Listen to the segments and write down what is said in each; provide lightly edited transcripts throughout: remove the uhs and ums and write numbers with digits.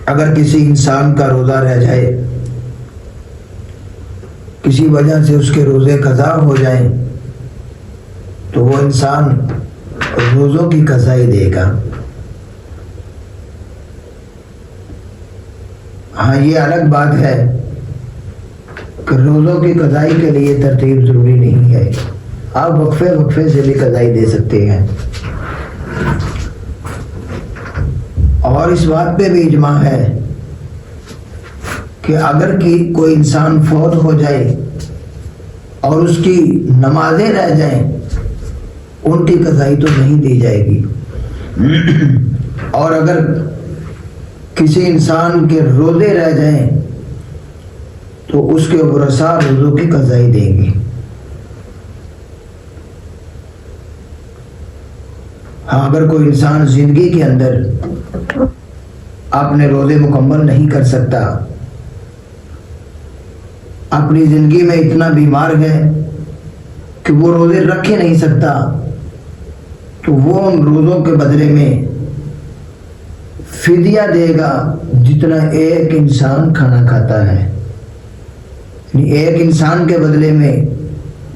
اگر کسی انسان کا روزہ رہ جائے، کسی وجہ سے اس کے روزے قضا ہو جائیں، تو وہ انسان روزوں کی قضا ہی دے گا۔ ہاں، یہ الگ بات ہے کہ روزوں کی قضائی کے لیے ترتیب ضروری نہیں ہے، آپ وقفے سے بھی قضائی دے سکتے ہیں۔ اور اس بات پہ بھی اجماع ہے کہ اگر کوئی انسان فوت ہو جائے اور اس کی نمازیں رہ جائیں، ان کی قضائی تو نہیں دی جائے گی، اور اگر کسی انسان کے روزے رہ جائیں تو اس کے ورثاء روزوں کی قضائی دیں گے۔ ہاں، اگر کوئی انسان زندگی کے اندر اپنے روزے مکمل نہیں کر سکتا، اپنی زندگی میں اتنا بیمار ہے کہ وہ روزے رکھ ہی نہیں سکتا، تو وہ ان روزوں کے بدلے میں فدیہ دے گا جتنا ایک انسان کھانا کھاتا ہے۔ یعنی ایک انسان کے بدلے میں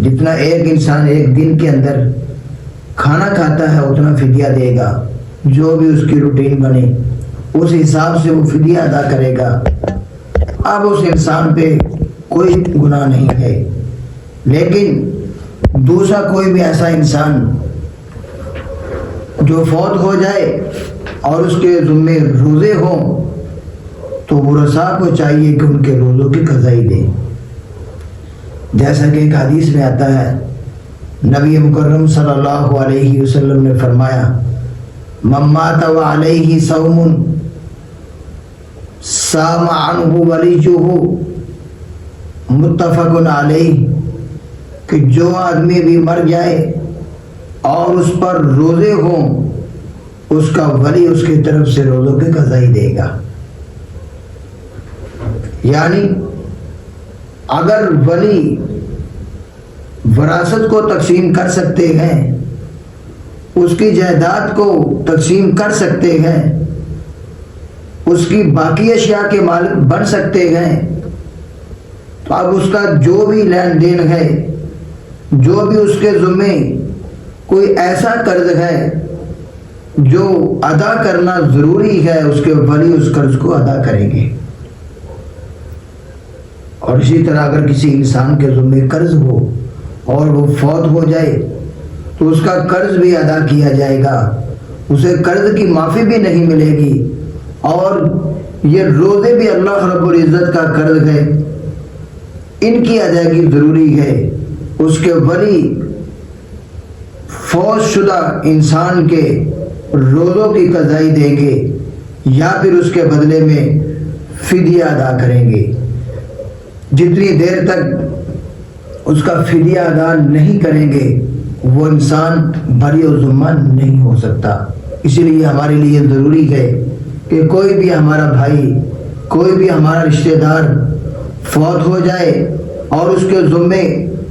جتنا ایک انسان ایک دن کے اندر کھانا کھاتا ہے اتنا فدیہ دے گا، جو بھی اس کی روٹین بنے اس حساب سے وہ فدیہ ادا کرے گا۔ اب اس انسان پہ کوئی گناہ نہیں ہے، لیکن دوسرا کوئی بھی ایسا انسان جو فوت ہو جائے اور اس کے ذمے روزے ہوں تو ورثاء کو چاہیے کہ ان کے روزوں کی قضائی دیں۔ جیسا کہ ایک حدیث میں آتا ہے، نبی مکرم صلی اللہ علیہ وسلم نے فرمایا، من مات وعلیہ صوم صام عنہ ولیہ، متفق علیہ، کہ جو آدمی بھی مر جائے اور اس پر روزے ہوں اس کا ولی اس کی طرف سے روزوں کی قضائی دے گا۔ یعنی اگر ولی وراثت کو تقسیم کر سکتے ہیں، اس کی جائیداد کو تقسیم کر سکتے ہیں، اس کی باقی اشیاء کے مالک بن سکتے ہیں، تو اب اس کا جو بھی لین دین ہے، جو بھی اس کے ذمے کوئی ایسا قرض ہے جو ادا کرنا ضروری ہے، اس کے ولی اس قرض کو ادا کریں گے۔ اور اسی طرح اگر کسی انسان کے ذمے قرض ہو اور وہ فوت ہو جائے تو اس کا قرض بھی ادا کیا جائے گا، اسے قرض کی معافی بھی نہیں ملے گی، اور یہ روزے بھی اللہ رب العزت کا قرض ہے، ان کی ادائیگی ضروری ہے۔ اس کے ولی فوت شدہ انسان کے روزوں کی قضائی دیں گے یا پھر اس کے بدلے میں فدیہ ادا کریں گے۔ جتنی دیر تک اس کا فدیہ ادا نہیں کریں گے وہ انسان بری و ذمہ نہیں ہو سکتا۔ اسی لیے ہمارے لیے ضروری ہے کہ کوئی بھی ہمارا بھائی، کوئی بھی ہمارا رشتہ دار فوت ہو جائے اور اس کے ذمے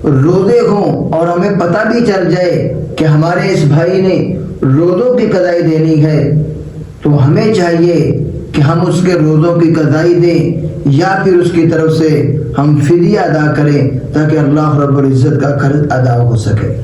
روزے ہوں اور ہمیں پتہ بھی چل جائے کہ ہمارے اس بھائی نے روزوں کی قضائی دینی ہے، تو ہمیں چاہیے کہ ہم اس کے روزوں کی قضائی دیں یا پھر اس کی طرف سے ہم فدیہ ادا کریں تاکہ اللہ رب العزت کا قرض ادا ہو سکے۔